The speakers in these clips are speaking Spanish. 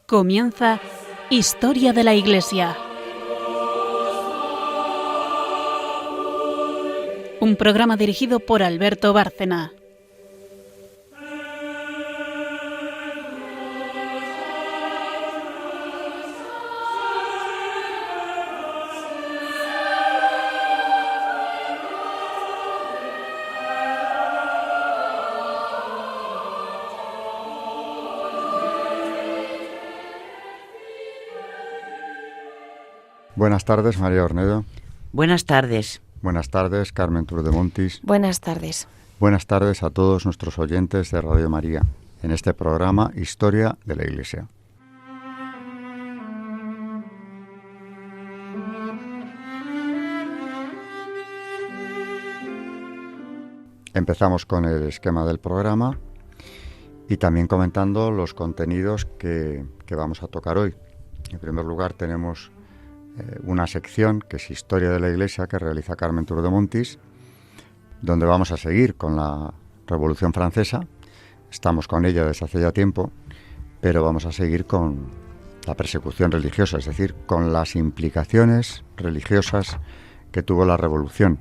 Comienza Historia de la Iglesia. Un programa dirigido por Alberto Bárcena. Buenas tardes, María Ornedo. Buenas tardes. Buenas tardes, Carmen Turdemontis. Buenas tardes. Buenas tardes a todos nuestros oyentes de Radio María, en este programa Historia de la Iglesia. Empezamos con el esquema del programa y también comentando los contenidos que vamos a tocar hoy. En primer lugar tenemos una sección que es Historia de la Iglesia, que realiza Carmen Turdemontis, donde vamos a seguir con la Revolución Francesa. Estamos con ella desde hace ya tiempo, pero vamos a seguir con la persecución religiosa, es decir, con las implicaciones religiosas que tuvo la Revolución.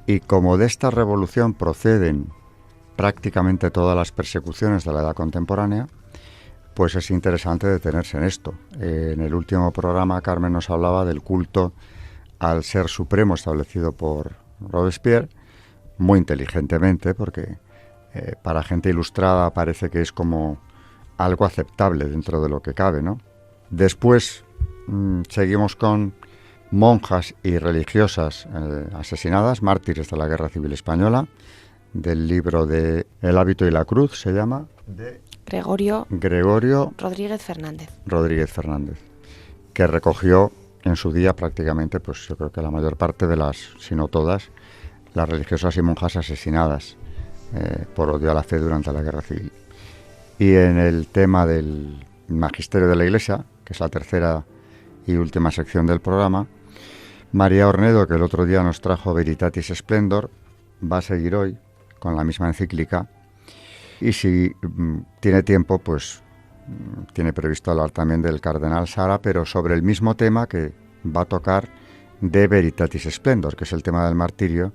Y como de esta revolución proceden prácticamente todas las persecuciones de la edad contemporánea, pues es interesante detenerse en esto. En el último programa Carmen nos hablaba del culto al Ser Supremo establecido por Robespierre, muy inteligentemente, porque para gente ilustrada parece que es como algo aceptable dentro de lo que cabe, ¿no? Después seguimos con monjas y religiosas asesinadas, mártires de la Guerra Civil Española, del libro de El hábito y la cruz, se llama, de Gregorio Rodríguez Fernández, que recogió en su día prácticamente, pues yo creo que la mayor parte de las, si no todas, las religiosas y monjas asesinadas por odio a la fe durante la Guerra Civil. Y en el tema del magisterio de la Iglesia, que es la tercera y última sección del programa, María Ornedo, que el otro día nos trajo Veritatis Splendor, va a seguir hoy con la misma encíclica. Y si tiene tiempo, pues tiene previsto hablar también del cardenal Sara, pero sobre el mismo tema que va a tocar de Veritatis Splendor, que es el tema del martirio,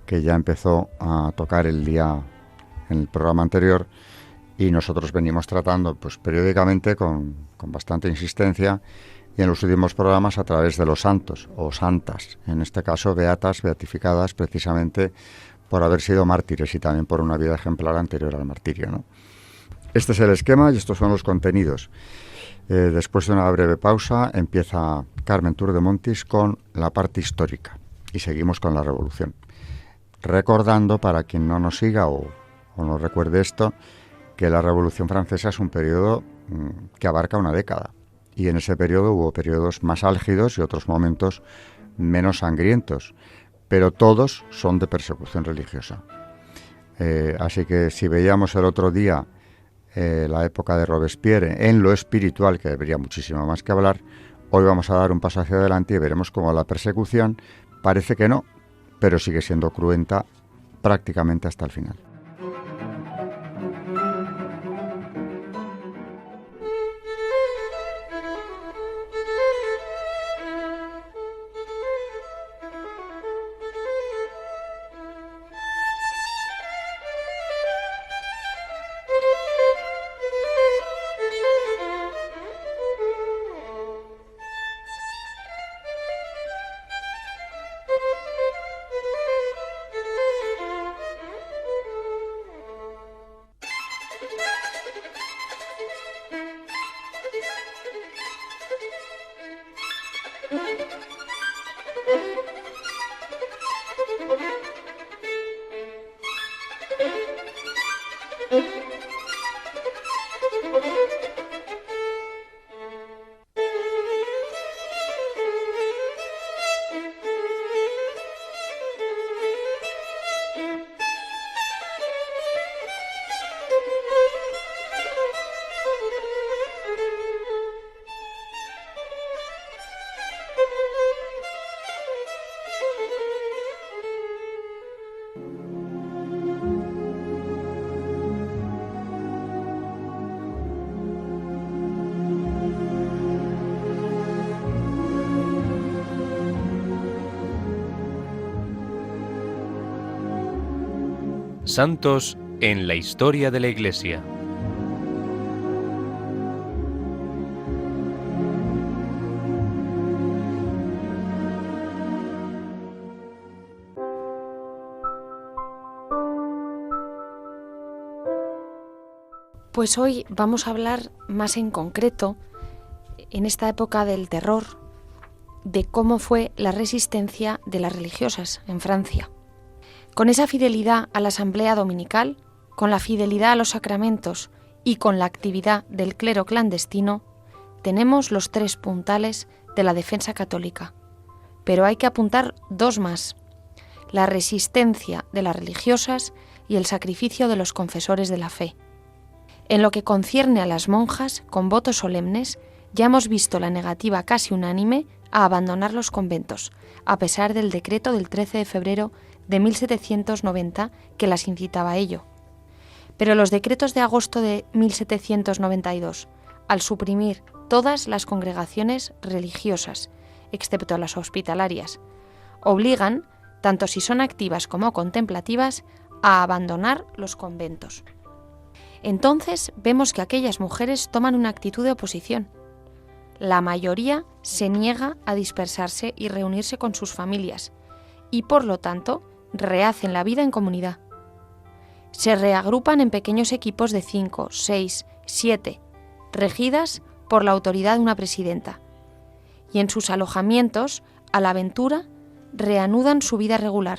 que ya empezó a tocar en el programa anterior, y nosotros venimos tratando pues periódicamente con bastante insistencia, y en los últimos programas a través de los santos o santas, en este caso beatas, beatificadas precisamente por haber sido mártires y también por una vida ejemplar anterior al martirio, ¿no? Este es el esquema y estos son los contenidos. Después de una breve pausa empieza Carmen Turdemontis con la parte histórica y seguimos con la Revolución. Recordando, para quien no nos siga o no recuerde esto, que la Revolución Francesa es un periodo que abarca una década, y en ese periodo hubo periodos más álgidos y otros momentos menos sangrientos, pero todos son de persecución religiosa. Así que si veíamos el otro día la época de Robespierre en lo espiritual, que habría muchísimo más que hablar, hoy vamos a dar un paso hacia adelante y veremos cómo la persecución parece que no, pero sigue siendo cruenta prácticamente hasta el final. Santos en la historia de la Iglesia. Pues hoy vamos a hablar más en concreto, en esta época del terror, de cómo fue la resistencia de las religiosas en Francia. Con esa fidelidad a la asamblea dominical, con la fidelidad a los sacramentos y con la actividad del clero clandestino, tenemos los 3 puntales de la defensa católica. Pero hay que apuntar 2 más: la resistencia de las religiosas y el sacrificio de los confesores de la fe. En lo que concierne a las monjas, con votos solemnes, ya hemos visto la negativa casi unánime a abandonar los conventos, a pesar del decreto del 13 de febrero de 1790 que las incitaba a ello. Pero los decretos de agosto de 1792, al suprimir todas las congregaciones religiosas, excepto las hospitalarias, obligan, tanto si son activas como contemplativas, a abandonar los conventos. Entonces vemos que aquellas mujeres toman una actitud de oposición. La mayoría se niega a dispersarse y reunirse con sus familias y, por lo tanto, rehacen la vida en comunidad. Se reagrupan en pequeños equipos de 5, 6, 7, regidas por la autoridad de una presidenta, y en sus alojamientos, a la aventura, reanudan su vida regular,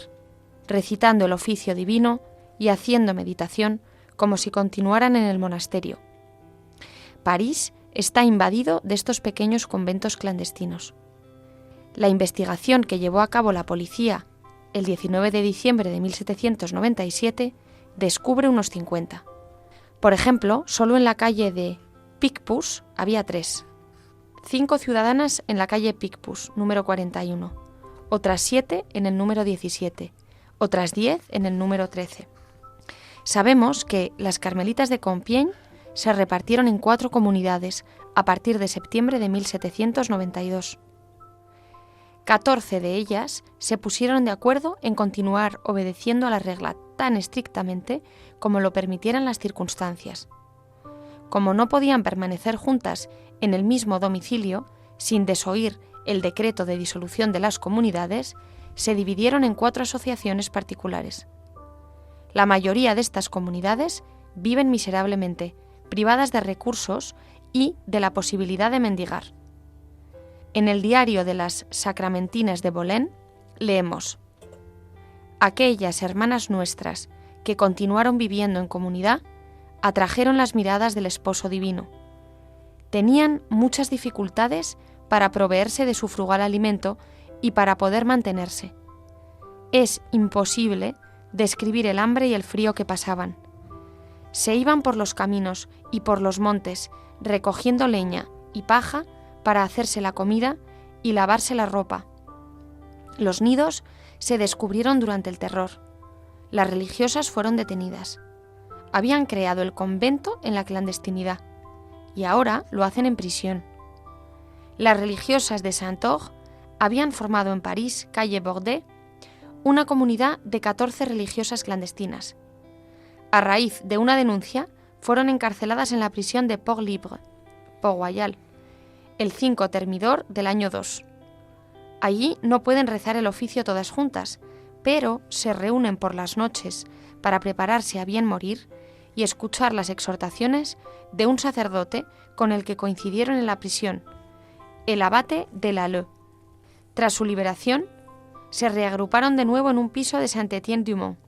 recitando el oficio divino y haciendo meditación como si continuaran en el monasterio. París está invadido de estos pequeños conventos clandestinos. La investigación que llevó a cabo la policía el 19 de diciembre de 1797 descubre unos 50. Por ejemplo, solo en la calle de Picpus había 3. 5 ciudadanas en la calle Picpus, número 41. Otras 7 en el número 17. Otras 10 en el número 13. Sabemos que las carmelitas de Compiègne se repartieron en 4 comunidades a partir de septiembre de 1792. 14 de ellas se pusieron de acuerdo en continuar obedeciendo a la regla tan estrictamente como lo permitieran las circunstancias. Como no podían permanecer juntas en el mismo domicilio, sin desoír el decreto de disolución de las comunidades, se dividieron en 4 asociaciones particulares. La mayoría de estas comunidades viven miserablemente, privadas de recursos y de la posibilidad de mendigar. En el diario de las Sacramentinas de Bolén leemos: aquellas hermanas nuestras que continuaron viviendo en comunidad atrajeron las miradas del esposo divino. Tenían muchas dificultades para proveerse de su frugal alimento y para poder mantenerse. Es imposible describir el hambre y el frío que pasaban. Se iban por los caminos y por los montes, recogiendo leña y paja para hacerse la comida y lavarse la ropa. Los nidos se descubrieron durante el terror. Las religiosas fueron detenidas. Habían creado el convento en la clandestinidad y ahora lo hacen en prisión. Las religiosas de Saint-Orge habían formado en París, calle Bordet, una comunidad de 14 religiosas clandestinas. A raíz de una denuncia, fueron encarceladas en la prisión de Port-Libre, Port-Royal, el 5 Thermidor del año 2. Allí no pueden rezar el oficio todas juntas, pero se reúnen por las noches para prepararse a bien morir y escuchar las exhortaciones de un sacerdote con el que coincidieron en la prisión, el abate de Lalleux. Tras su liberación, se reagruparon de nuevo en un piso de Saint-Étienne-du-Mont.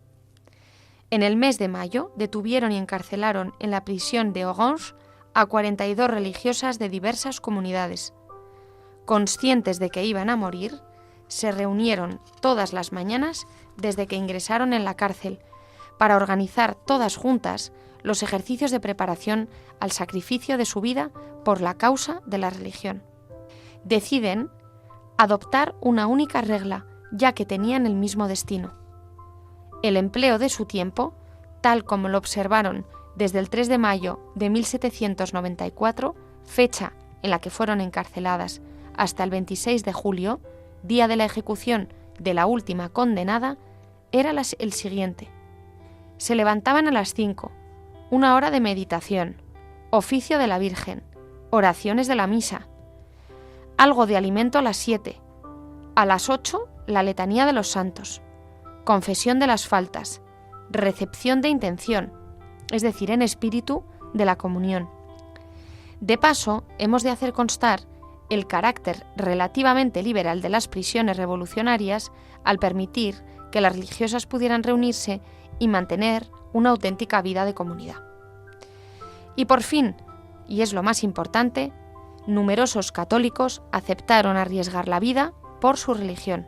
En el mes de mayo detuvieron y encarcelaron en la prisión de Orange a 42 religiosas de diversas comunidades. Conscientes de que iban a morir, se reunieron todas las mañanas desde que ingresaron en la cárcel para organizar todas juntas los ejercicios de preparación al sacrificio de su vida por la causa de la religión. Deciden adoptar una única regla, ya que tenían el mismo destino. El empleo de su tiempo, tal como lo observaron desde el 3 de mayo de 1794, fecha en la que fueron encarceladas, hasta el 26 de julio, día de la ejecución de la última condenada, era el siguiente: Se levantaban a las 5, 1 hora de meditación, oficio de la Virgen, oraciones de la misa, algo de alimento a las 7, a las 8 la letanía de los santos, confesión de las faltas, recepción de intención, es decir, en espíritu, de la comunión. De paso, hemos de hacer constar el carácter relativamente liberal de las prisiones revolucionarias al permitir que las religiosas pudieran reunirse y mantener una auténtica vida de comunidad. Y por fin, y es lo más importante, numerosos católicos aceptaron arriesgar la vida por su religión.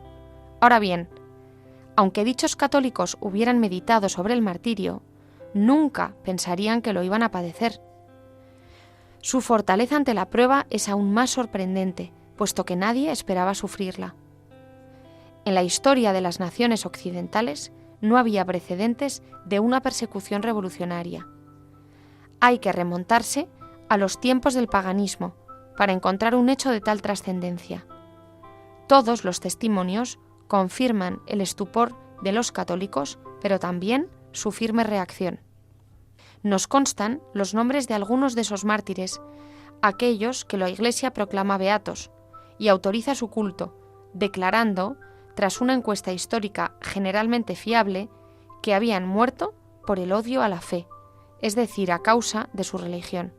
Ahora bien, aunque dichos católicos hubieran meditado sobre el martirio, nunca pensarían que lo iban a padecer. Su fortaleza ante la prueba es aún más sorprendente, puesto que nadie esperaba sufrirla. En la historia de las naciones occidentales no había precedentes de una persecución revolucionaria. Hay que remontarse a los tiempos del paganismo para encontrar un hecho de tal trascendencia. Todos los testimonios confirman el estupor de los católicos, pero también su firme reacción. Nos constan los nombres de algunos de esos mártires, aquellos que la Iglesia proclama beatos y autoriza su culto, declarando, tras una encuesta histórica generalmente fiable, que habían muerto por el odio a la fe, es decir, a causa de su religión.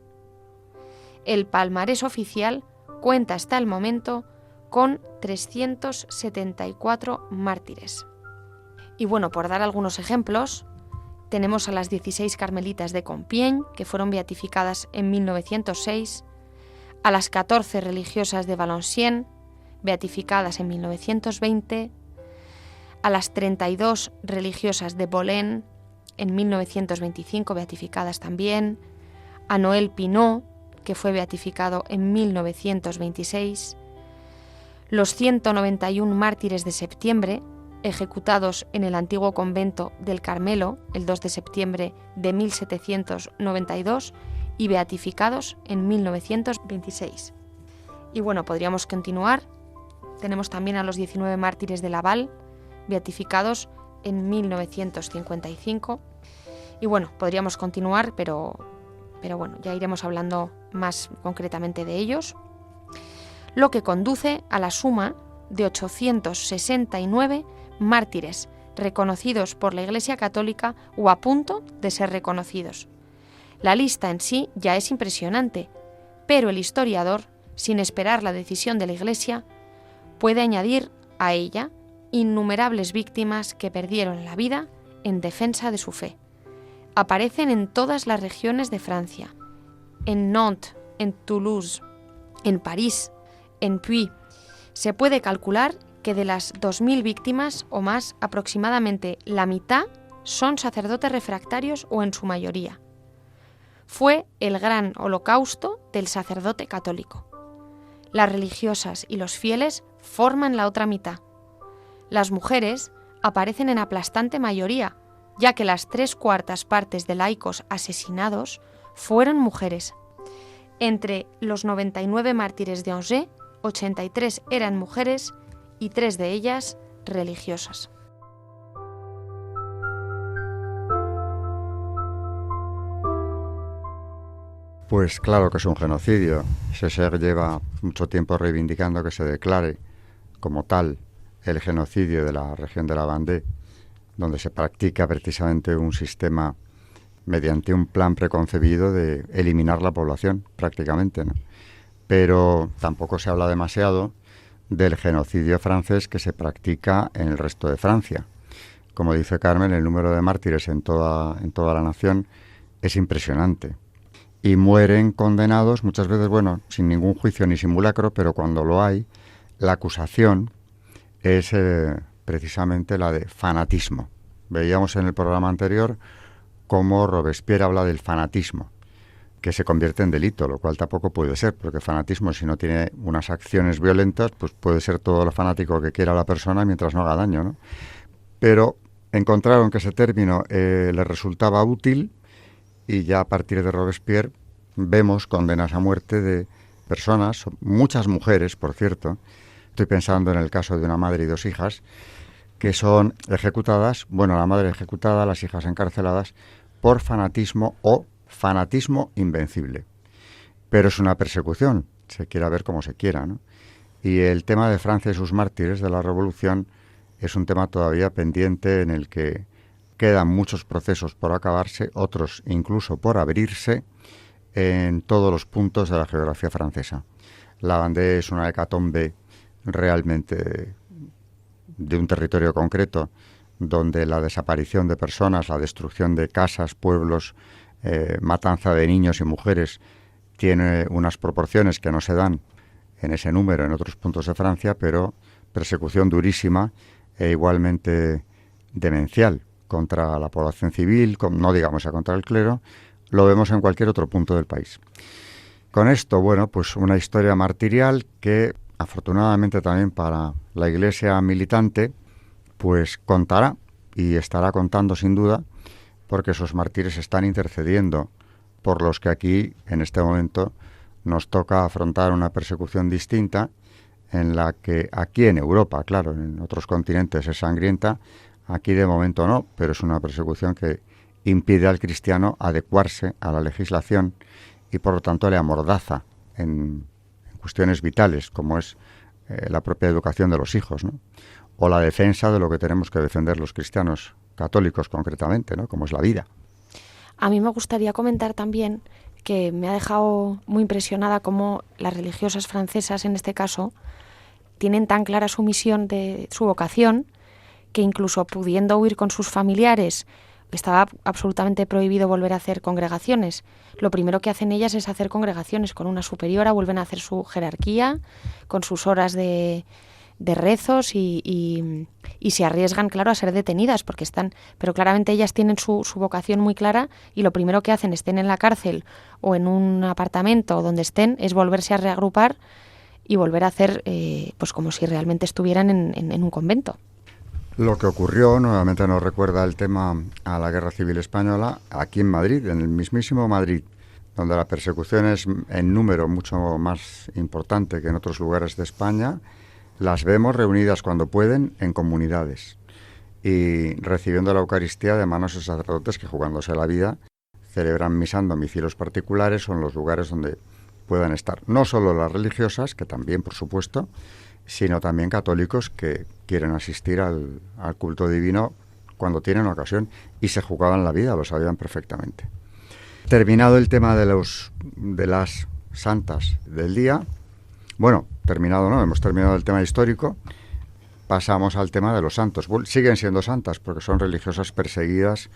El palmarés oficial cuenta hasta el momento con 374 mártires. Y bueno, por dar algunos ejemplos, tenemos a las 16 carmelitas de Compiègne, que fueron beatificadas en 1906, a las 14 religiosas de Valenciennes, beatificadas en 1920, a las 32 religiosas de Bolène, en 1925, beatificadas también, a Noël Pineau, que fue beatificado en 1926, los 191 mártires de septiembre, ejecutados en el antiguo convento del Carmelo el 2 de septiembre de 1792 y beatificados en 1926. Y bueno, podríamos continuar. Tenemos también a los 19 mártires de Laval, beatificados en 1955. Y bueno, podríamos continuar, pero bueno, ya iremos hablando más concretamente de ellos. Lo que conduce a la suma de 869 mártires reconocidos por la Iglesia Católica o a punto de ser reconocidos. La lista en sí ya es impresionante, pero el historiador, sin esperar la decisión de la Iglesia, puede añadir a ella innumerables víctimas que perdieron la vida en defensa de su fe. Aparecen en todas las regiones de Francia, en Nantes, en Toulouse, en París, en Puy. Se puede calcular que de las 2.000 víctimas o más, aproximadamente la mitad son sacerdotes refractarios o en su mayoría. Fue el gran holocausto del sacerdote católico. Las religiosas y los fieles forman la otra mitad. Las mujeres aparecen en aplastante mayoría, ya que las 3/4 partes de laicos asesinados fueron mujeres. Entre los 99 mártires de Angers, 83 eran mujeres y 3 de ellas religiosas. Pues claro que es un genocidio. Saussure lleva mucho tiempo reivindicando que se declare como tal el genocidio de la región de la Vendée, donde se practica precisamente un sistema mediante un plan preconcebido de eliminar la población, prácticamente, ¿no? Pero tampoco se habla demasiado del genocidio francés que se practica en el resto de Francia. Como dice Carmen, el número de mártires en toda la nación es impresionante. Y mueren condenados muchas veces, bueno, sin ningún juicio ni simulacro, pero cuando lo hay, la acusación es precisamente la de fanatismo. Veíamos en el programa anterior cómo Robespierre habla del fanatismo, que se convierte en delito, lo cual tampoco puede ser, porque fanatismo, si no tiene unas acciones violentas, pues puede ser todo lo fanático que quiera la persona mientras no haga daño, ¿no? Pero encontraron que ese término les resultaba útil y ya a partir de Robespierre vemos condenas a muerte de personas, muchas mujeres, por cierto. Estoy pensando en el caso de una madre y 2 hijas, que son ejecutadas, bueno, la madre ejecutada, las hijas encarceladas, por fanatismo o fanatismo invencible. Pero es una persecución, se quiera ver como se quiera, ¿no? Y el tema de Francia y sus mártires de la Revolución es un tema todavía pendiente, en el que quedan muchos procesos por acabarse, otros incluso por abrirse, en todos los puntos de la geografía francesa. La Vendée es una hecatombe realmente de un territorio concreto, donde la desaparición de personas, la destrucción de casas, pueblos, matanza de niños y mujeres, tiene unas proporciones que no se dan en ese número en otros puntos de Francia, pero persecución durísima e igualmente demencial contra la población civil, no digamos ya contra el clero, lo vemos en cualquier otro punto del país. Con esto, bueno, pues una historia martirial que, afortunadamente también para la Iglesia militante, pues contará y estará contando sin duda, porque esos mártires están intercediendo por los que aquí, en este momento, nos toca afrontar una persecución distinta, en la que aquí en Europa, claro, en otros continentes es sangrienta, aquí de momento no, pero es una persecución que impide al cristiano adecuarse a la legislación y por lo tanto le amordaza en cuestiones vitales, como es la propia educación de los hijos, ¿no? O la defensa de lo que tenemos que defender los cristianos católicos concretamente, ¿no? Como es la vida. A mí me gustaría comentar también que me ha dejado muy impresionada cómo las religiosas francesas, en este caso, tienen tan clara su misión, de su vocación, que incluso pudiendo huir con sus familiares, estaba absolutamente prohibido volver a hacer congregaciones. Lo primero que hacen ellas es hacer congregaciones con una superiora, vuelven a hacer su jerarquía, con sus horas de rezos y se arriesgan, claro, a ser detenidas porque están, pero claramente ellas tienen su vocación muy clara y lo primero que hacen, estén en la cárcel o en un apartamento donde estén, es volverse a reagrupar y volver a hacer pues como si realmente estuvieran en un convento. Lo que ocurrió, nuevamente nos recuerda el tema a la Guerra Civil Española, aquí en Madrid, en el mismísimo Madrid, donde la persecución es en número mucho más importante que en otros lugares de España. Las vemos reunidas cuando pueden en comunidades y recibiendo la Eucaristía de manos de sacerdotes que, jugándose la vida, celebran misa en domicilios particulares o en los lugares donde puedan estar. No solo las religiosas, que también, por supuesto, sino también católicos que quieren asistir al culto divino cuando tienen ocasión y se jugaban la vida, lo sabían perfectamente. Terminado el tema de las santas del día, bueno, hemos terminado el tema histórico, pasamos al tema de los santos. Siguen siendo santas porque son religiosas perseguidas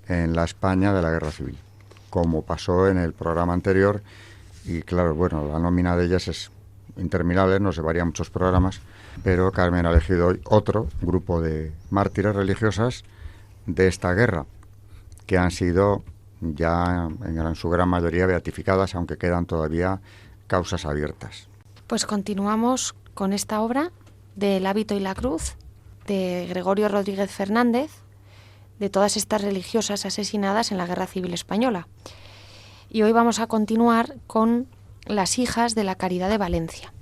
en la España de la Guerra Civil, como pasó en el programa anterior, y claro, bueno, la nómina de ellas es interminable, nos llevaría muchos programas, pero Carmen ha elegido hoy otro grupo de mártires religiosas de esta guerra, que han sido ya en su gran mayoría beatificadas, aunque quedan todavía causas abiertas. Pues continuamos con esta obra del hábito y la cruz, de Gregorio Rodríguez Fernández, de todas estas religiosas asesinadas en la Guerra Civil Española. Y hoy vamos a continuar con las Hijas de la Caridad de Valencia.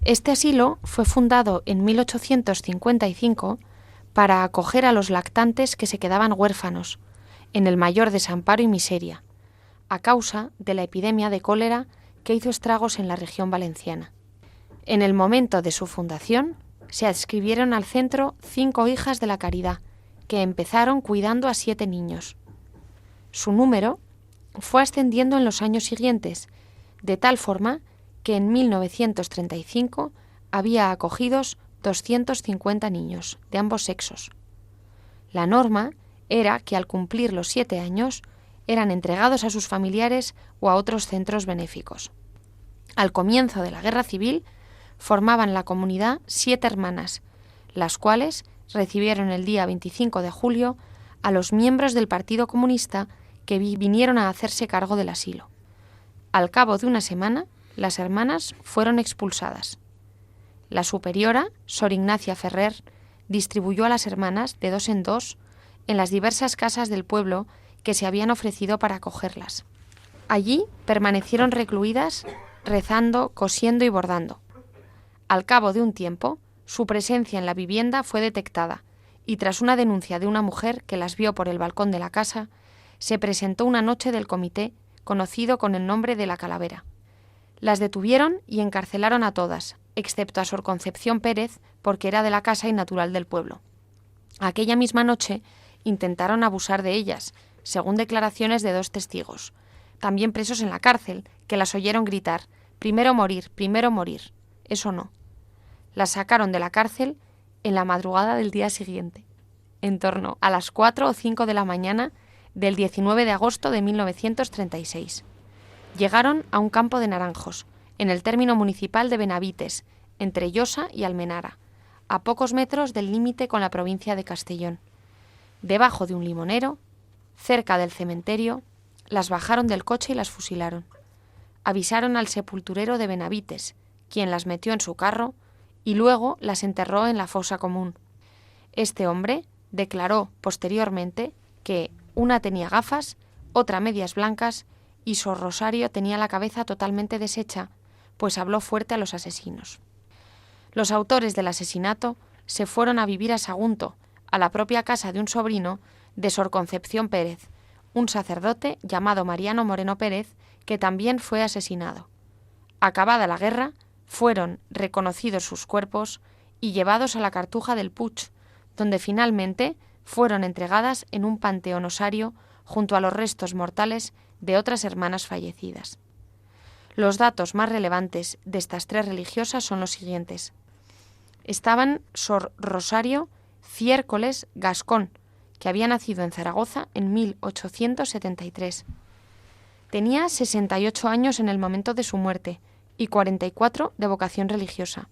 Este asilo fue fundado en 1855 para acoger a los lactantes que se quedaban huérfanos, en el mayor desamparo y miseria, a causa de la epidemia de cólera que hizo estragos en la región valenciana. En el momento de su fundación, se adscribieron al centro 5 hijas de la caridad, que empezaron cuidando a 7 niños. Su número fue ascendiendo en los años siguientes, de tal forma que en 1935 había acogidos 250 niños de ambos sexos. La norma era que al cumplir los 7 años eran entregados a sus familiares o a otros centros benéficos. Al comienzo de la Guerra Civil formaban la comunidad 7 hermanas, las cuales recibieron el día 25 de julio a los miembros del Partido Comunista que vinieron a hacerse cargo del asilo. Al cabo de una semana, las hermanas fueron expulsadas. La superiora, Sor Ignacia Ferrer, distribuyó a las hermanas de 2 en 2 en las diversas casas del pueblo que se habían ofrecido para acogerlas. Allí permanecieron recluidas, rezando, cosiendo y bordando. Al cabo de un tiempo, su presencia en la vivienda fue detectada y tras una denuncia de una mujer que las vio por el balcón de la casa, se presentó una noche del comité conocido con el nombre de la Calavera. Las detuvieron y encarcelaron a todas, excepto a Sor Concepción Pérez, porque era de la casa y natural del pueblo. Aquella misma noche intentaron abusar de ellas, según declaraciones de 2 testigos, también presos en la cárcel, que las oyeron gritar: primero morir, primero morir. Eso no. Las sacaron de la cárcel en la madrugada del día siguiente, en torno a las 4 o 5 de la mañana del 19 de agosto de 1936. Llegaron a un campo de naranjos, en el término municipal de Benavites, entre Llosa y Almenara, a pocos metros del límite con la provincia de Castellón. Debajo de un limonero, cerca del cementerio, las bajaron del coche y las fusilaron. Avisaron al sepulturero de Benavites, quien las metió en su carro y luego las enterró en la fosa común. Este hombre declaró posteriormente que una tenía gafas, otra medias blancas y Sor Rosario tenía la cabeza totalmente deshecha, pues habló fuerte a los asesinos. Los autores del asesinato se fueron a vivir a Sagunto, a la propia casa de un sobrino de Sor Concepción Pérez, un sacerdote llamado Mariano Moreno Pérez, que también fue asesinado. Acabada la guerra, fueron reconocidos sus cuerpos y llevados a la Cartuja del Puig, donde finalmente fueron entregadas en un panteón osario junto a los restos mortales de otras hermanas fallecidas. Los datos más relevantes de estas 3 religiosas son los siguientes. Estaban Sor Rosario Ciércoles Gascón, que había nacido en Zaragoza en 1873. Tenía 68 años en el momento de su muerte y 44 de vocación religiosa.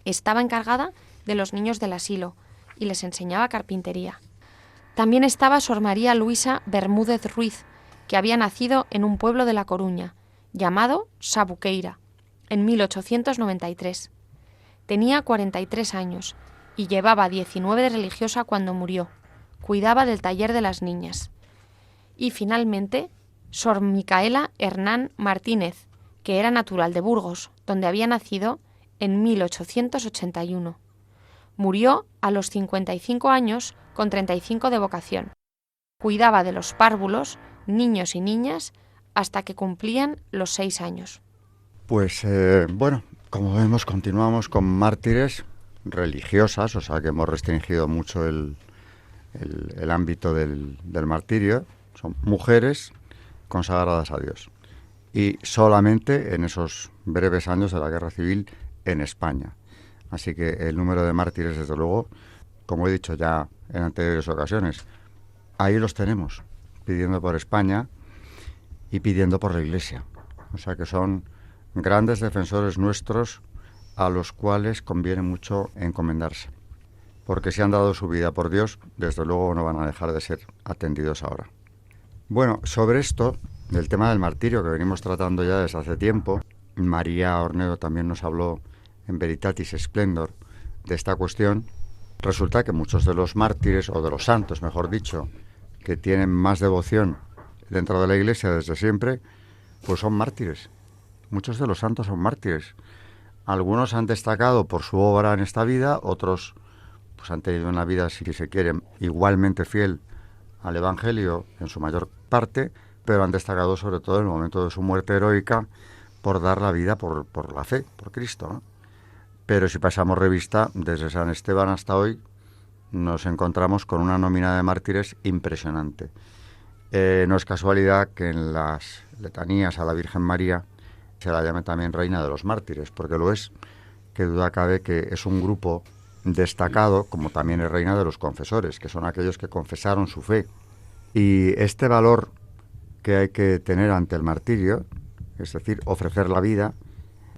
Estaba encargada de los niños del asilo y les enseñaba carpintería. También estaba Sor María Luisa Bermúdez Ruiz, que había nacido en un pueblo de La Coruña, llamado Sabuqueira, en 1893. Tenía 43 años y llevaba 19 de religiosa cuando murió. Cuidaba del taller de las niñas. Y finalmente, Sor Micaela Hernán Martínez, que era natural de Burgos, donde había nacido en 1881. Murió a los 55 años con 35 de vocación. Cuidaba de los párvulos, niños y niñas, hasta que cumplían los 6 años. Pues bueno, como vemos, continuamos con mártires religiosas, o sea que hemos restringido mucho el ámbito del martirio. Son mujeres consagradas a Dios. Y solamente en esos breves años de la Guerra Civil en España. Así que el número de mártires, desde luego, como he dicho ya en anteriores ocasiones, ahí los tenemos, pidiendo por España y pidiendo por la Iglesia. O sea que son grandes defensores nuestros a los cuales conviene mucho encomendarse. Porque si han dado su vida por Dios, desde luego no van a dejar de ser atendidos ahora. Bueno, sobre esto, del tema del martirio que venimos tratando ya desde hace tiempo, María Ornedo también nos habló en Veritatis Splendor de esta cuestión. Resulta que muchos de los mártires, o de los santos, mejor dicho, que tienen más devoción dentro de la Iglesia desde siempre, pues son mártires. Muchos de los santos son mártires. Algunos han destacado por su obra en esta vida, otros pues han tenido una vida, si se quiere, igualmente fiel al Evangelio en su mayor parte, pero han destacado sobre todo en el momento de su muerte heroica por dar la vida por la fe, por Cristo, ¿no? Pero si pasamos revista, desde San Esteban hasta hoy, nos encontramos con una nómina de mártires impresionante. No es casualidad que en las letanías a la Virgen María se la llame también Reina de los Mártires, porque lo es, que duda cabe que es un grupo destacado, como también es Reina de los Confesores, que son aquellos que confesaron su fe. Y este valor que hay que tener ante el martirio, es decir, ofrecer la vida,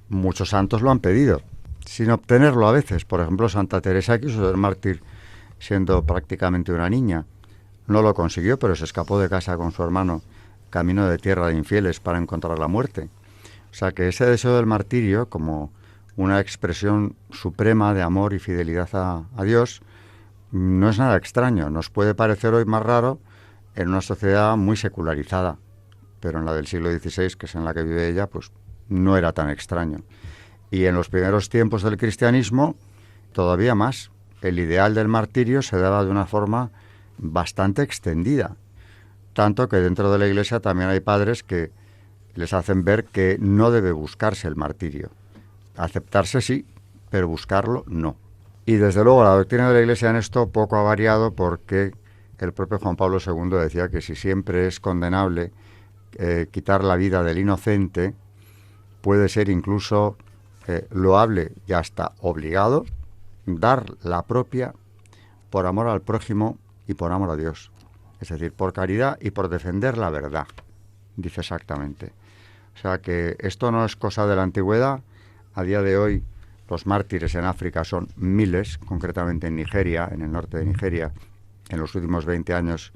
muchos santos lo han pedido, sin obtenerlo a veces. Por ejemplo, Santa Teresa quiso ser mártir siendo prácticamente una niña. No lo consiguió, pero se escapó de casa con su hermano, camino de tierra de infieles, para encontrar la muerte. O sea que ese deseo del martirio, como una expresión suprema de amor y fidelidad a Dios, no es nada extraño. Nos puede parecer hoy más raro en una sociedad muy secularizada, pero en la del siglo XVI, que es en la que vive ella, pues no era tan extraño. Y en los primeros tiempos del cristianismo, todavía más. el ideal del martirio se daba de una forma bastante extendida. Tanto que dentro de la Iglesia también hay padres que les hacen ver que no debe buscarse el martirio. Aceptarse sí, pero buscarlo no. Y desde luego la doctrina de la Iglesia en esto poco ha variado, porque el propio Juan Pablo II decía que si siempre es condenable quitar la vida del inocente, puede ser incluso loable y hasta obligado dar la propia por amor al prójimo y por amor a Dios. Es decir, por caridad y por defender la verdad, dice exactamente. O sea que esto no es cosa de la antigüedad. A día de hoy los mártires en África son miles, concretamente en Nigeria, en el norte de Nigeria. En los últimos 20 años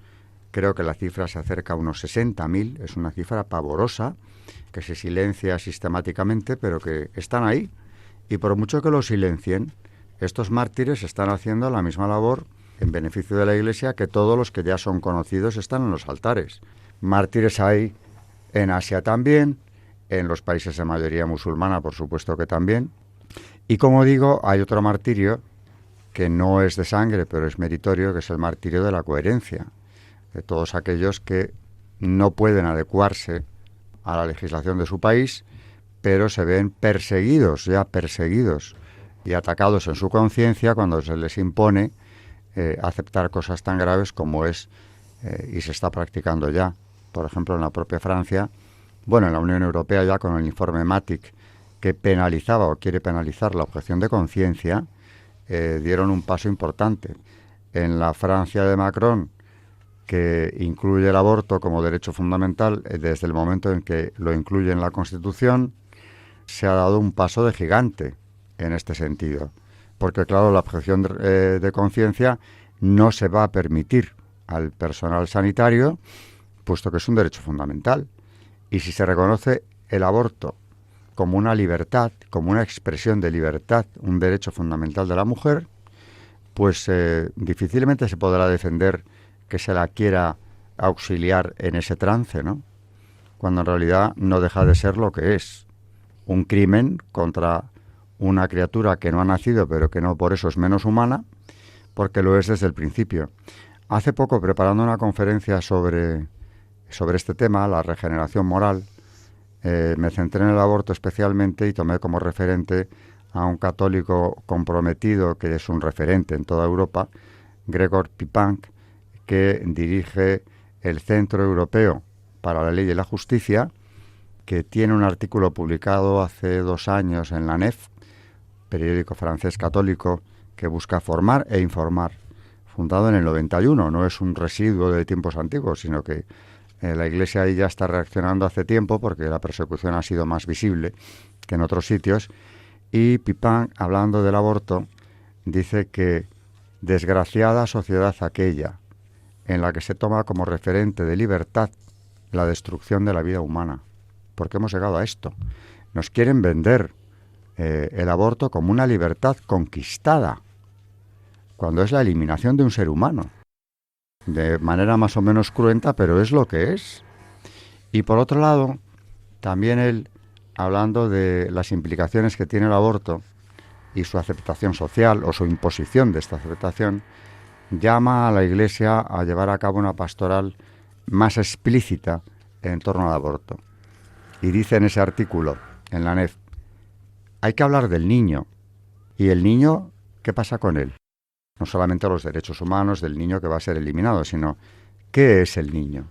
creo que la cifra se acerca a unos 60.000. Es una cifra pavorosa, que se silencia sistemáticamente, pero que están ahí. Y por mucho que lo silencien, estos mártires están haciendo la misma labor en beneficio de la Iglesia que todos los que ya son conocidos están en los altares. Mártires hay en Asia también, en los países de mayoría musulmana, por supuesto que también. Y como digo, hay otro martirio que no es de sangre, pero es meritorio, que es el martirio de la coherencia, de todos aquellos que no pueden adecuarse a la legislación de su país, pero se ven perseguidos y atacados en su conciencia cuando se les impone aceptar cosas tan graves como es, y se está practicando ya, por ejemplo, en la propia Francia, bueno, en la Unión Europea ya con el informe Matic, que penalizaba o quiere penalizar la objeción de conciencia, dieron un paso importante. En la Francia de Macron, que incluye el aborto como derecho fundamental, desde el momento en que lo incluye en la Constitución, se ha dado un paso de gigante en este sentido. Porque, claro, la objeción de conciencia no se va a permitir al personal sanitario, puesto que es un derecho fundamental. Y si se reconoce el aborto como una libertad, como una expresión de libertad, un derecho fundamental de la mujer, pues difícilmente se podrá defender que se la quiera auxiliar en ese trance, ¿no? Cuando en realidad no deja de ser lo que es, un crimen contra una criatura que no ha nacido, pero que no por eso es menos humana, porque lo es desde el principio. Hace poco, preparando una conferencia sobre este tema, la regeneración moral, me centré en el aborto especialmente y tomé como referente a un católico comprometido que es un referente en toda Europa, Gregor Pipang, que dirige el Centro Europeo para la Ley y la Justicia, que tiene un artículo publicado hace 2 años en la NEF, periódico francés católico, que busca formar e informar, fundado en el 91, no es un residuo de tiempos antiguos, sino que la Iglesia ahí ya está reaccionando hace tiempo, porque la persecución ha sido más visible que en otros sitios. Y Pipang, hablando del aborto, dice que desgraciada sociedad aquella en la que se toma como referente de libertad la destrucción de la vida humana. ¿Por qué hemos llegado a esto? Nos quieren vender el aborto como una libertad conquistada, cuando es la eliminación de un ser humano. De manera más o menos cruenta, pero es lo que es. Y por otro lado, también él, hablando de las implicaciones que tiene el aborto y su aceptación social o su imposición de esta aceptación, llama a la Iglesia a llevar a cabo una pastoral más explícita en torno al aborto. Y dice en ese artículo, en la NEF, hay que hablar del niño. ¿Y el niño qué pasa con él? No solamente los derechos humanos del niño que va a ser eliminado, sino ¿qué es el niño?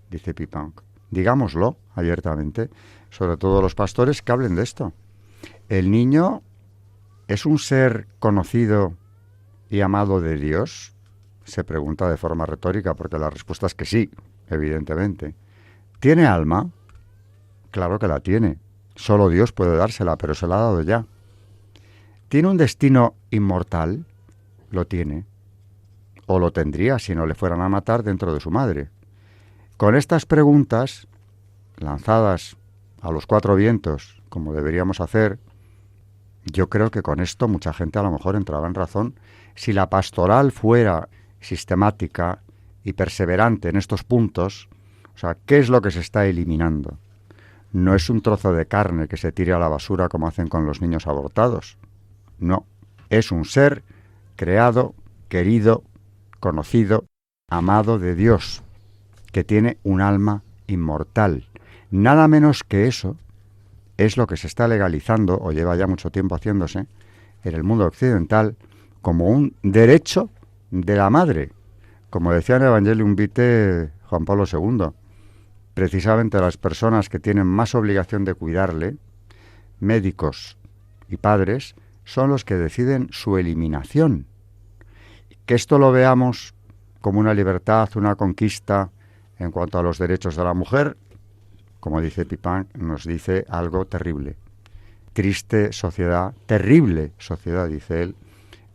Dice Pipang. Digámoslo abiertamente, sobre todo los pastores que hablen de esto. ¿El niño es un ser conocido y amado de Dios? Se pregunta de forma retórica, porque la respuesta es que sí, evidentemente. ¿Tiene alma? Claro que la tiene. Solo Dios puede dársela, pero se la ha dado ya. ¿Tiene un destino inmortal? Lo tiene. O lo tendría si no le fueran a matar dentro de su madre. Con estas preguntas, lanzadas a los 4 vientos, como deberíamos hacer, yo creo que con esto mucha gente a lo mejor entraba en razón. Si la pastoral fuera sistemática y perseverante en estos puntos, o sea, ¿qué es lo que se está eliminando? No es un trozo de carne que se tire a la basura como hacen con los niños abortados. No, es un ser creado, querido, conocido, amado de Dios, que tiene un alma inmortal. Nada menos que eso es lo que se está legalizando, o lleva ya mucho tiempo haciéndose, en el mundo occidental, como un derecho de la madre. Como decía en Evangelium Vitae Juan Pablo II, precisamente las personas que tienen más obligación de cuidarle, médicos y padres, son los que deciden su eliminación. Que esto lo veamos como una libertad, una conquista en cuanto a los derechos de la mujer, como dice Pipin, nos dice algo terrible. Triste sociedad, terrible sociedad, dice él,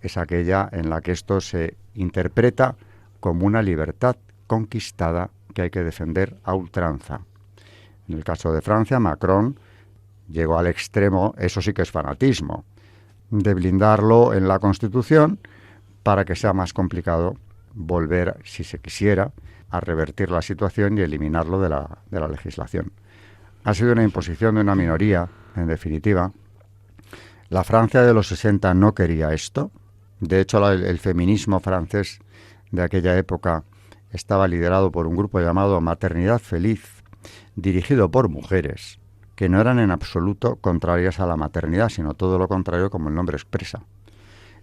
es aquella en la que esto se interpreta como una libertad conquistada que hay que defender a ultranza. En el caso de Francia, Macron llegó al extremo, eso sí que es fanatismo, de blindarlo en la Constitución para que sea más complicado volver, si se quisiera, a revertir la situación y eliminarlo de la legislación. Ha sido una imposición de una minoría, en definitiva. La Francia de los 60 no quería esto. De hecho, el feminismo francés de aquella época estaba liderado por un grupo llamado Maternidad Feliz, dirigido por mujeres, que no eran en absoluto contrarias a la maternidad, sino todo lo contrario, como el nombre expresa.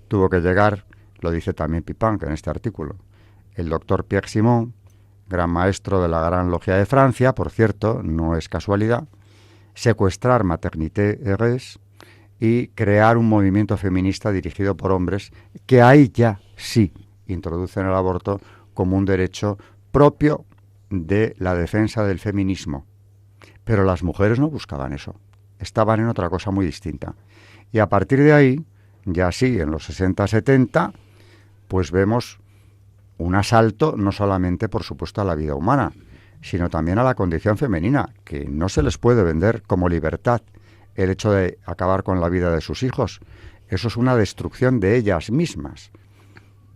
Tuvo que llegar, lo dice también Pipin en este artículo, el doctor Pierre Simon, gran maestro de la Gran Logia de Francia, por cierto, no es casualidad, secuestrar Maternité Heureuse y crear un movimiento feminista dirigido por hombres que ahí ya sí introducen el aborto como un derecho propio de la defensa del feminismo. Pero las mujeres no buscaban eso, estaban en otra cosa muy distinta. Y a partir de ahí, ya sí, en los 60-70, pues vemos un asalto no solamente, por supuesto, a la vida humana, sino también a la condición femenina, que no se les puede vender como libertad el hecho de acabar con la vida de sus hijos. Eso es una destrucción de ellas mismas.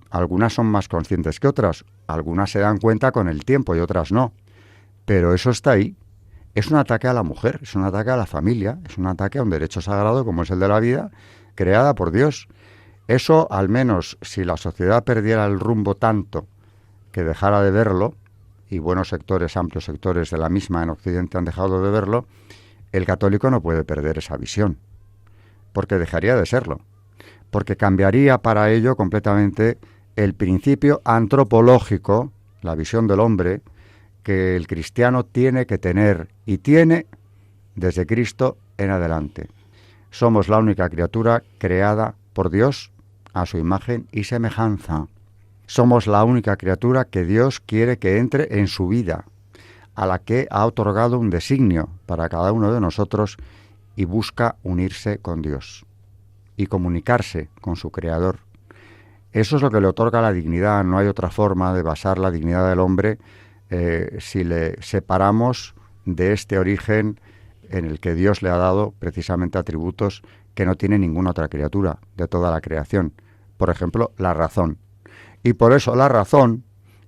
Algunas son más conscientes que otras, algunas se dan cuenta con el tiempo y otras no. Pero eso está ahí. Es un ataque a la mujer, es un ataque a la familia, es un ataque a un derecho sagrado como es el de la vida, creada por Dios. Eso, al menos, si la sociedad perdiera el rumbo tanto que dejara de verlo, y buenos sectores, amplios sectores de la misma en Occidente han dejado de verlo, el católico no puede perder esa visión, porque dejaría de serlo, porque cambiaría para ello completamente el principio antropológico, la visión del hombre, que el cristiano tiene que tener y tiene desde Cristo en adelante. Somos la única criatura creada por Dios a su imagen y semejanza. Somos la única criatura que Dios quiere que entre en su vida, a la que ha otorgado un designio para cada uno de nosotros y busca unirse con Dios y comunicarse con su Creador. Eso es lo que le otorga la dignidad. No hay otra forma de basar la dignidad del hombre si le separamos de este origen en el que Dios le ha dado precisamente atributos que no tiene ninguna otra criatura de toda la creación. Por ejemplo, la razón. Y por eso la razón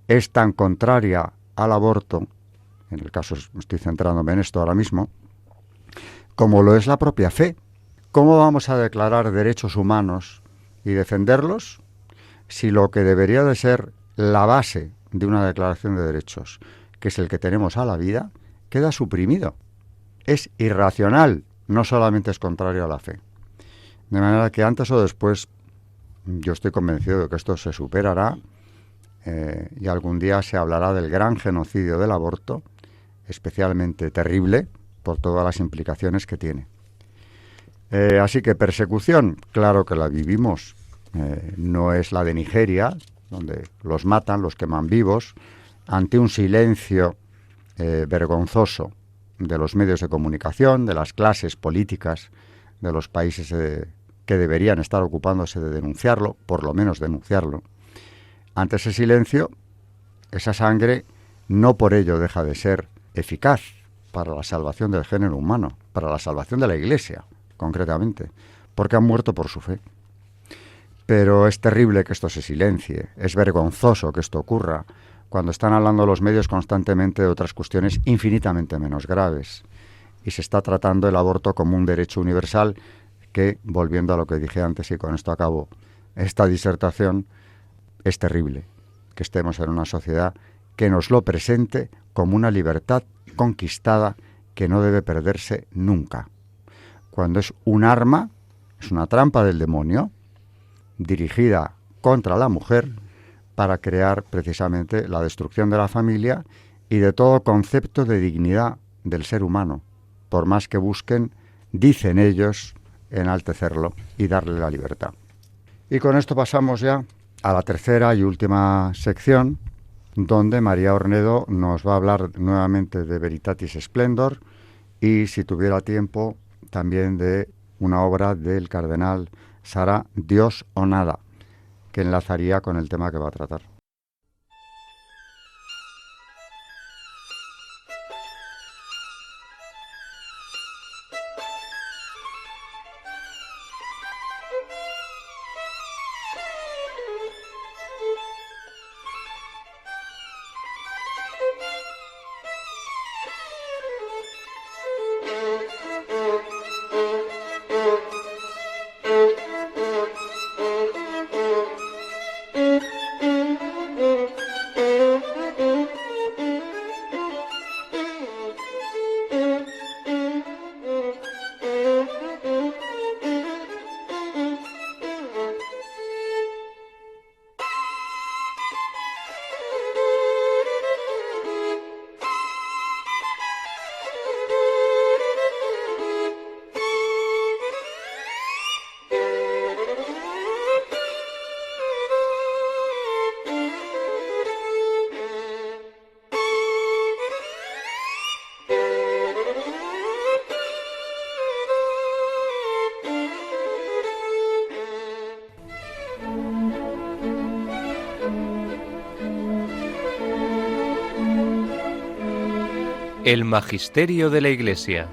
es tan contraria al aborto, en el caso estoy centrándome en esto ahora mismo, como lo es la propia fe. ¿Cómo vamos a declarar derechos humanos y defenderlos si lo que debería de ser la base de una declaración de derechos, que es el que tenemos a la vida, queda suprimido? Es irracional, no solamente es contrario a la fe. De manera que antes o después yo estoy convencido de que esto se superará y algún día se hablará del gran genocidio del aborto, especialmente terrible por todas las implicaciones que tiene. Así que persecución, claro que la vivimos. No es la de Nigeria, donde los matan, los queman vivos, ante un silencio vergonzoso de los medios de comunicación, de las clases políticas de los países que deberían estar ocupándose de denunciarlo, por lo menos denunciarlo. Ante ese silencio, esa sangre no por ello deja de ser eficaz para la salvación del género humano, para la salvación de la Iglesia, concretamente, porque han muerto por su fe. Pero es terrible que esto se silencie, es vergonzoso que esto ocurra, cuando están hablando los medios constantemente de otras cuestiones infinitamente menos graves, y se está tratando el aborto como un derecho universal que, volviendo a lo que dije antes y con esto acabo, esta disertación, es terrible que estemos en una sociedad que nos lo presente como una libertad conquistada que no debe perderse nunca, cuando es un arma, es una trampa del demonio, dirigida contra la mujer para crear precisamente la destrucción de la familia y de todo concepto de dignidad del ser humano, por más que busquen, dicen ellos, enaltecerlo y darle la libertad. Y con esto pasamos ya a la tercera y última sección, donde María Ornedo nos va a hablar nuevamente de Veritatis Splendor y, si tuviera tiempo, también de una obra del cardenal Sara, Dios o nada, que enlazaría con el tema que va a tratar. El Magisterio de la Iglesia.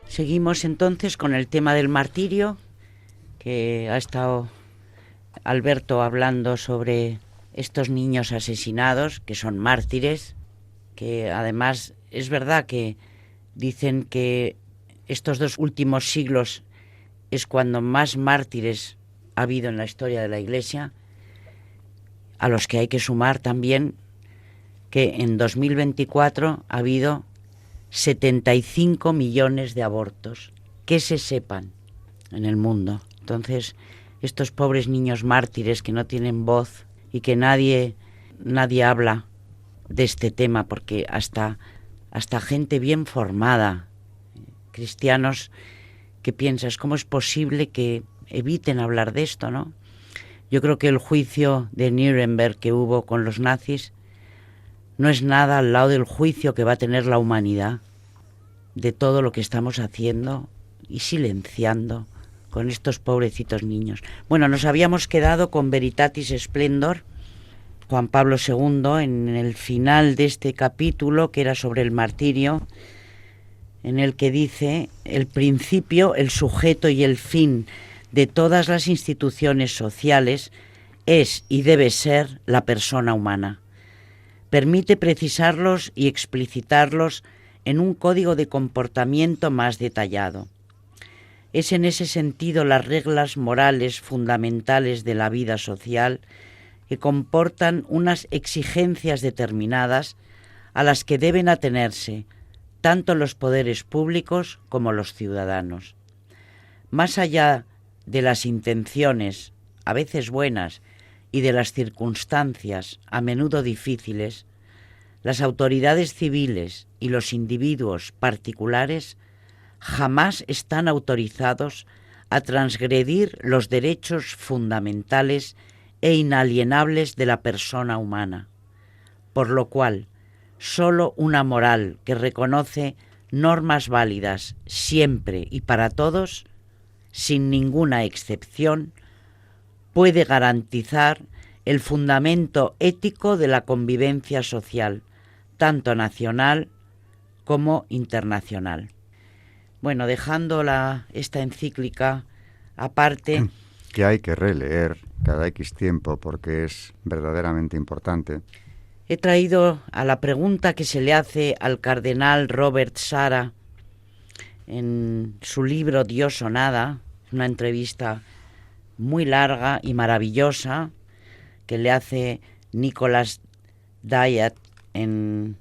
Seguimos entonces con el tema del martirio, que ha estado Alberto hablando sobre estos niños asesinados, que son mártires, que además es verdad que dicen que estos 2 últimos siglos es cuando más mártires ha habido en la historia de la Iglesia, a los que hay que sumar también que en 2024 ha habido 75 millones de abortos, que se sepan, en el mundo. Entonces, estos pobres niños mártires que no tienen voz y que nadie habla de este tema, porque hasta gente bien formada, cristianos, que piensas, ¿cómo es posible que eviten hablar de esto, no? Yo creo que el juicio de Nuremberg que hubo con los nazis no es nada al lado del juicio que va a tener la humanidad de todo lo que estamos haciendo y silenciando con estos pobrecitos niños. Bueno, nos habíamos quedado con Veritatis Splendor, Juan Pablo II, en el final de este capítulo, que era sobre el martirio, en el que dice: el principio, el sujeto y el fin de todas las instituciones sociales es y debe ser la persona humana. Permite precisarlos y explicitarlos en un código de comportamiento más detallado. Es en ese sentido las reglas morales fundamentales de la vida social que comportan unas exigencias determinadas a las que deben atenerse tanto los poderes públicos como los ciudadanos. Más allá de las intenciones, a veces buenas, y de las circunstancias, a menudo difíciles, las autoridades civiles y los individuos particulares jamás están autorizados a transgredir los derechos fundamentales e inalienables de la persona humana, por lo cual sólo una moral que reconoce normas válidas siempre y para todos, sin ninguna excepción, puede garantizar el fundamento ético de la convivencia social, tanto nacional como internacional. Bueno, dejando esta encíclica aparte, que hay que releer cada X tiempo porque es verdaderamente importante. He traído a la pregunta que se le hace al cardenal Robert Sarah en su libro Dios o nada, una entrevista muy larga y maravillosa que le hace Nicholas Dyett en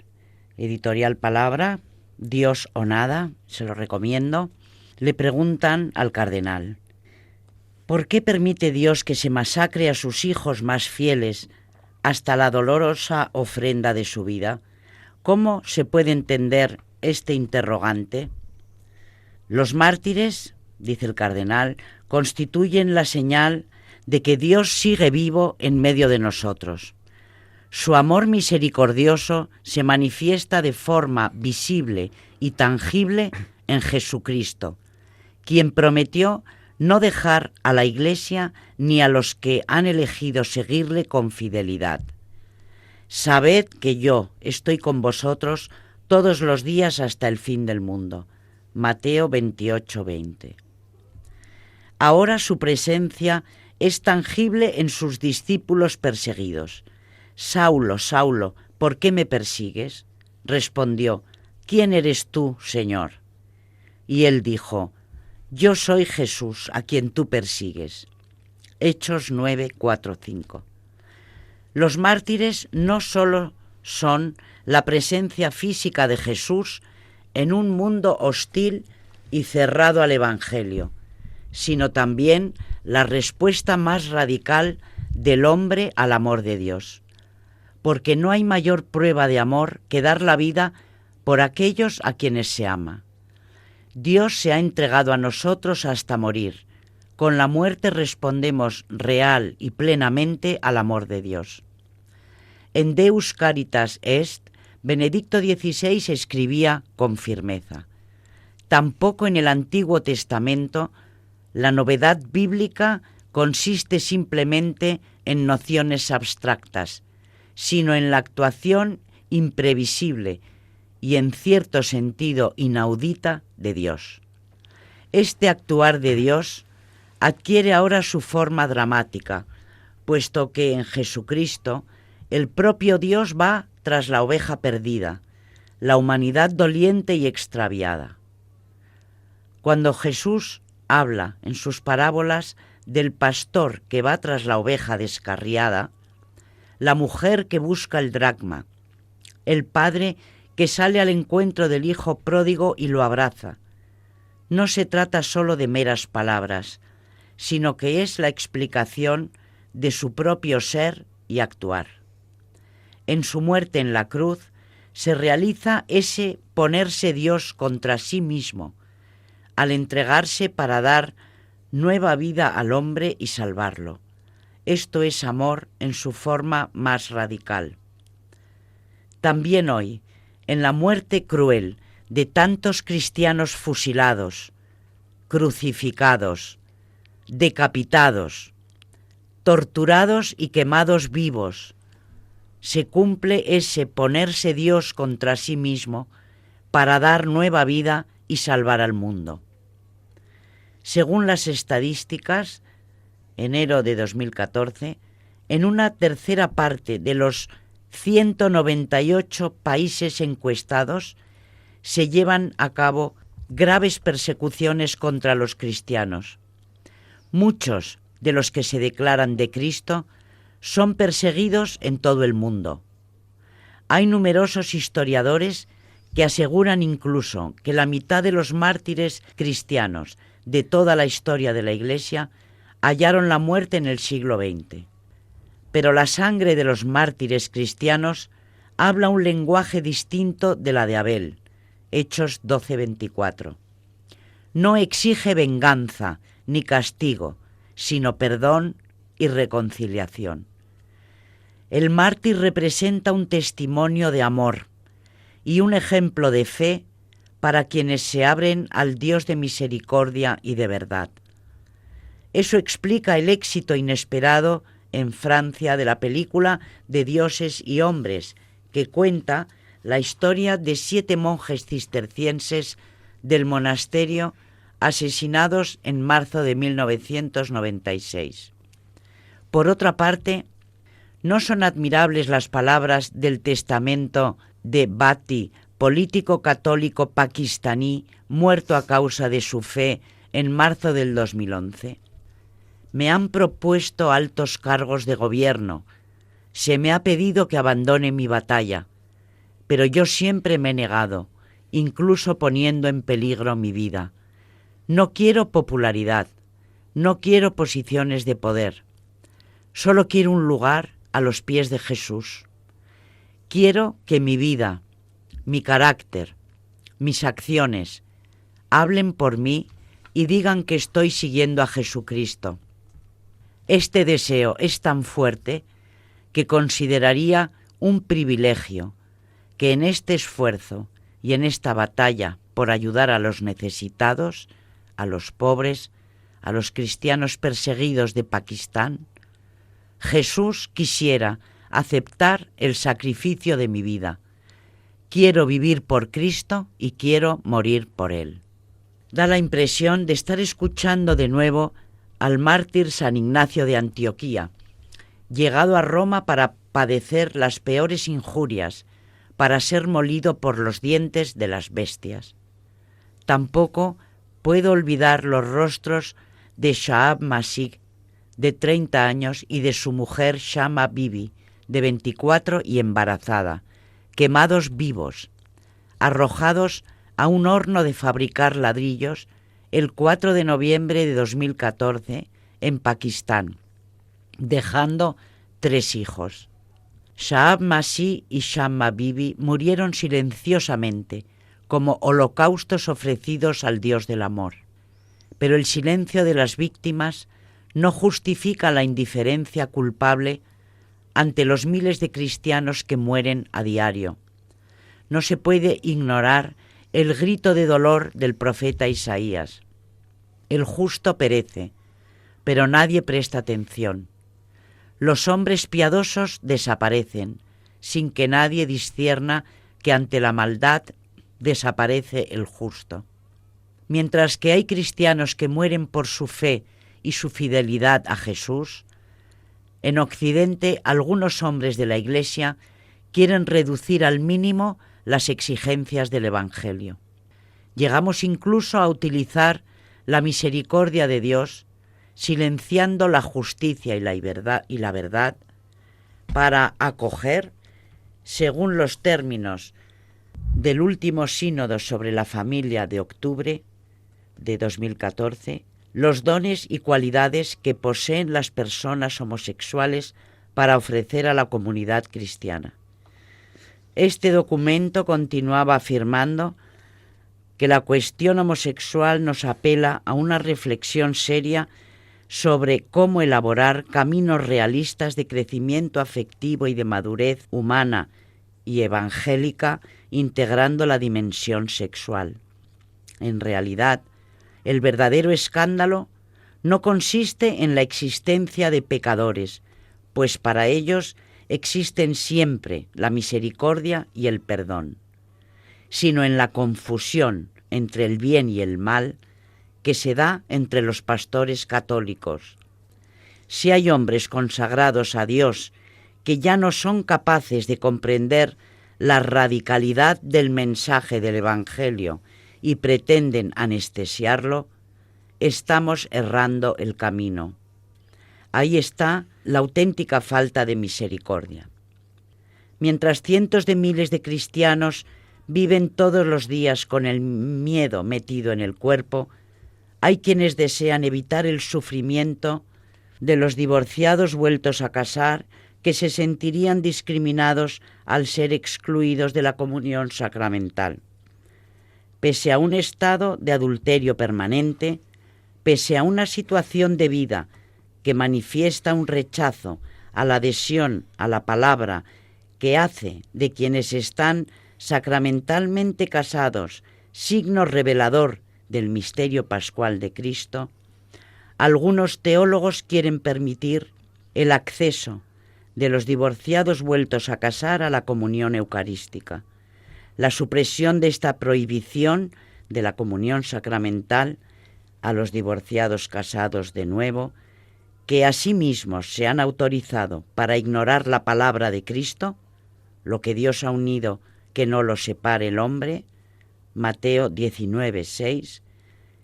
Editorial Palabra, Dios o nada, se lo recomiendo. Le preguntan al cardenal: ¿por qué permite Dios que se masacre a sus hijos más fieles hasta la dolorosa ofrenda de su vida? ¿Cómo se puede entender este interrogante? Los mártires, dice el cardenal, constituyen la señal de que Dios sigue vivo en medio de nosotros. Su amor misericordioso se manifiesta de forma visible y tangible en Jesucristo, quien prometió no dejar a la Iglesia ni a los que han elegido seguirle con fidelidad. Sabed que yo estoy con vosotros todos los días hasta el fin del mundo. Mateo 28:20. Ahora su presencia es tangible en sus discípulos perseguidos. Saulo, Saulo, ¿por qué me persigues? Respondió: ¿quién eres tú, Señor? Y él dijo: yo soy Jesús, a quien tú persigues. Hechos 9:4-5. Los mártires no solo son la presencia física de Jesús en un mundo hostil y cerrado al Evangelio, sino también la respuesta más radical del hombre al amor de Dios. Porque no hay mayor prueba de amor que dar la vida por aquellos a quienes se ama. Dios se ha entregado a nosotros hasta morir. Con la muerte respondemos real y plenamente al amor de Dios. En Deus Caritas Est, Benedicto XVI escribía con firmeza: tampoco en el Antiguo Testamento la novedad bíblica consiste simplemente en nociones abstractas, sino en la actuación imprevisible y en cierto sentido inaudita de Dios. Este actuar de Dios adquiere ahora su forma dramática, puesto que en Jesucristo el propio Dios va tras la oveja perdida, la humanidad doliente y extraviada. Cuando Jesús habla en sus parábolas del pastor que va tras la oveja descarriada, la mujer que busca el dracma, el padre que sale al encuentro del hijo pródigo y lo abraza, no se trata solo de meras palabras, sino que es la explicación de su propio ser y actuar. En su muerte en la cruz se realiza ese ponerse Dios contra sí mismo, al entregarse para dar nueva vida al hombre y salvarlo. Esto es amor en su forma más radical. También hoy, en la muerte cruel de tantos cristianos fusilados, crucificados, decapitados, torturados y quemados vivos, se cumple ese ponerse Dios contra sí mismo para dar nueva vida y salvar al mundo. Según las estadísticas, enero de 2014, en una tercera parte de los 198 países encuestados se llevan a cabo graves persecuciones contra los cristianos. Muchos de los que se declaran de Cristo son perseguidos en todo el mundo. Hay numerosos historiadores que aseguran incluso que la mitad de los mártires cristianos de toda la historia de la Iglesia hallaron la muerte en el siglo XX. Pero la sangre de los mártires cristianos habla un lenguaje distinto de la de Abel, Hechos 12:24. No exige venganza ni castigo, sino perdón y reconciliación. El mártir representa un testimonio de amor y un ejemplo de fe para quienes se abren al Dios de misericordia y de verdad. Eso explica el éxito inesperado en Francia de la película de Dioses y Hombres, que cuenta la historia de 7 monjes cistercienses del monasterio asesinados en marzo de 1996. Por otra parte, ¿No son admirables las palabras del testamento de Bhatti, político católico pakistaní muerto a causa de su fe en marzo del 2011? Me han propuesto altos cargos de gobierno. Se me ha pedido que abandone mi batalla, pero yo siempre me he negado, incluso poniendo en peligro mi vida. No quiero popularidad, no quiero posiciones de poder. Solo quiero un lugar a los pies de Jesús. Quiero que mi vida, mi carácter, mis acciones hablen por mí y digan que estoy siguiendo a Jesucristo. Este deseo es tan fuerte que consideraría un privilegio que en este esfuerzo y en esta batalla por ayudar a los necesitados, a los pobres, a los cristianos perseguidos de Pakistán, Jesús quisiera aceptar el sacrificio de mi vida. Quiero vivir por Cristo y quiero morir por Él. Da la impresión de estar escuchando de nuevo al mártir San Ignacio de Antioquía, llegado a Roma para padecer las peores injurias, para ser molido por los dientes de las bestias. Tampoco puedo olvidar los rostros de Shahab Masih, de 30 años, y de su mujer Shama Bibi, de 24 y embarazada, quemados vivos, arrojados a un horno de fabricar ladrillos el 4 de noviembre de 2014 en Pakistán, dejando 3 hijos. Shahab Masih y Shama Bibi murieron silenciosamente, como holocaustos ofrecidos al Dios del amor. Pero el silencio de las víctimas no justifica la indiferencia culpable ante los miles de cristianos que mueren a diario. No se puede ignorar el grito de dolor del profeta Isaías. El justo perece, pero nadie presta atención. Los hombres piadosos desaparecen, sin que nadie discierna que ante la maldad desaparece el justo. Mientras que hay cristianos que mueren por su fe y su fidelidad a Jesús, en Occidente algunos hombres de la Iglesia quieren reducir al mínimo las exigencias del Evangelio. Llegamos incluso a utilizar la misericordia de Dios, silenciando la justicia y la verdad, para acoger, según los términos del último sínodo sobre la familia de octubre de 2014, los dones y cualidades que poseen las personas homosexuales para ofrecer a la comunidad cristiana. Este documento continuaba afirmando que la cuestión homosexual nos apela a una reflexión seria sobre cómo elaborar caminos realistas de crecimiento afectivo y de madurez humana y evangélica, integrando la dimensión sexual. En realidad, el verdadero escándalo no consiste en la existencia de pecadores, pues para ellos existen siempre la misericordia y el perdón, sino en la confusión entre el bien y el mal que se da entre los pastores católicos. Si hay hombres consagrados a Dios que ya no son capaces de comprender la radicalidad del mensaje del Evangelio y pretenden anestesiarlo, estamos errando el camino. Ahí está la auténtica falta de misericordia. Mientras cientos de miles de cristianos viven todos los días con el miedo metido en el cuerpo, hay quienes desean evitar el sufrimiento de los divorciados vueltos a casar, que se sentirían discriminados al ser excluidos de la comunión sacramental. Pese a un estado de adulterio permanente, pese a una situación de vida que manifiesta un rechazo a la adhesión a la palabra que hace de quienes están sacramentalmente casados signo revelador del misterio pascual de Cristo, algunos teólogos quieren permitir el acceso de los divorciados vueltos a casar a la comunión eucarística. La supresión de esta prohibición de la comunión sacramental a los divorciados casados de nuevo que a sí mismos se han autorizado para ignorar la palabra de Cristo, lo que Dios ha unido, que no lo separe el hombre, Mateo 19:6,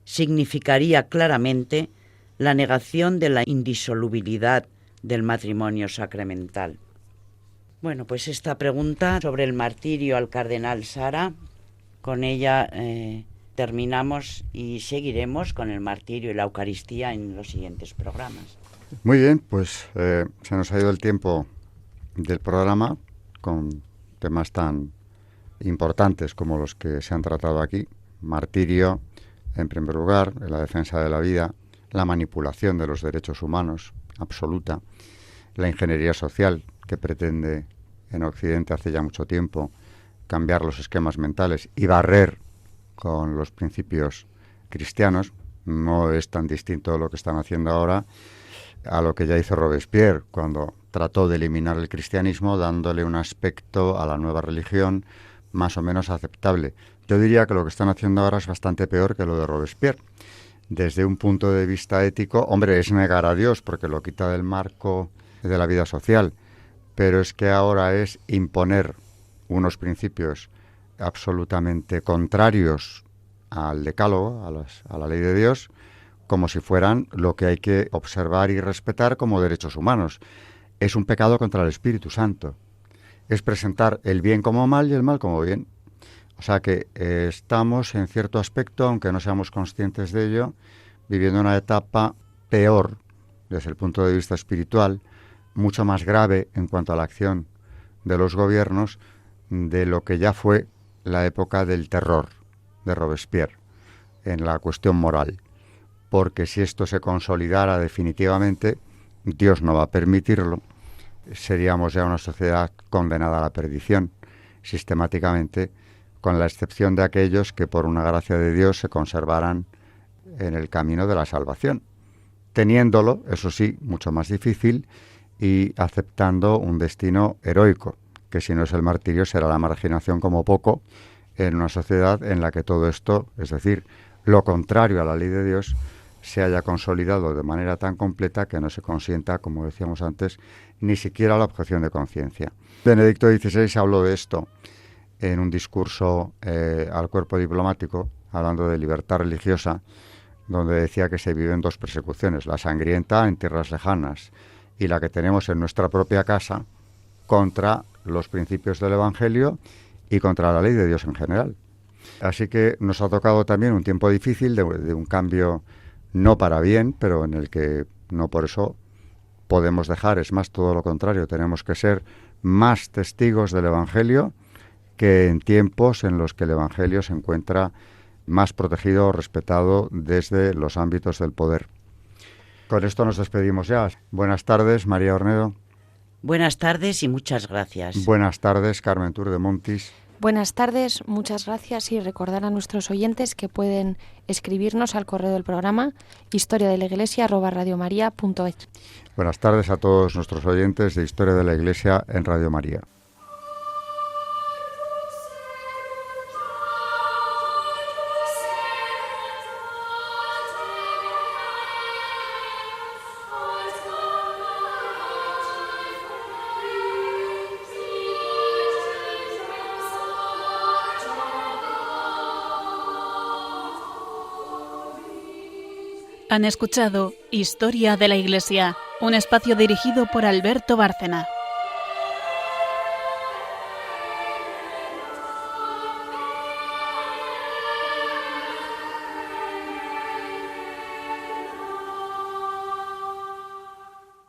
significaría claramente la negación de la indisolubilidad del matrimonio sacramental. Bueno, pues esta pregunta sobre el martirio al cardenal Sara, con ella terminamos y seguiremos con el martirio y la Eucaristía en los siguientes programas. Muy bien, pues se nos ha ido el tiempo del programa con temas tan importantes como los que se han tratado aquí. Martirio, en primer lugar, la defensa de la vida, la manipulación de los derechos humanos, absoluta, la ingeniería social que pretende en Occidente hace ya mucho tiempo cambiar los esquemas mentales y barrer con los principios cristianos. No es tan distinto lo que están haciendo ahora a lo que ya hizo Robespierre cuando trató de eliminar el cristianismo dándole un aspecto a la nueva religión más o menos aceptable. Yo diría que lo que están haciendo ahora es bastante peor que lo de Robespierre. Desde un punto de vista ético, hombre, es negar a Dios porque lo quita del marco de la vida social, pero es que ahora es imponer unos principios absolutamente contrarios al decálogo, a la ley de Dios, como si fueran lo que hay que observar y respetar como derechos humanos. Es un pecado contra el Espíritu Santo. Es presentar el bien como mal y el mal como bien. O sea que estamos, en cierto aspecto, aunque no seamos conscientes de ello, viviendo una etapa peor desde el punto de vista espiritual, mucho más grave en cuanto a la acción de los gobiernos de lo que ya fue la época del terror de Robespierre en la cuestión moral. Porque si esto se consolidara definitivamente, Dios no va a permitirlo, seríamos ya una sociedad condenada a la perdición, sistemáticamente, con la excepción de aquellos que por una gracia de Dios se conservaran en el camino de la salvación, teniéndolo, eso sí, mucho más difícil y aceptando un destino heroico, que si no es el martirio será la marginación como poco en una sociedad en la que todo esto, es decir, lo contrario a la ley de Dios, se haya consolidado de manera tan completa que no se consienta, como decíamos antes, ni siquiera la objeción de conciencia. Benedicto XVI habló de esto en un discurso al cuerpo diplomático, hablando de libertad religiosa, donde decía que se viven dos persecuciones, la sangrienta en tierras lejanas y la que tenemos en nuestra propia casa, contra los principios del Evangelio y contra la ley de Dios en general. Así que nos ha tocado también un tiempo difícil de un cambio no para bien, pero en el que no por eso podemos dejar, es más, todo lo contrario, tenemos que ser más testigos del Evangelio que en tiempos en los que el Evangelio se encuentra más protegido o respetado desde los ámbitos del poder. Con esto nos despedimos ya. Buenas tardes, María Ornedo. Buenas tardes y muchas gracias. Buenas tardes, Carmen Tour de Montis. Buenas tardes, muchas gracias y recordar a nuestros oyentes que pueden escribirnos al correo del programa historiadeliglesia@radiomaria.es. Buenas tardes a todos nuestros oyentes de Historia de la Iglesia en Radio María. Han escuchado Historia de la Iglesia, un espacio dirigido por Alberto Bárcena.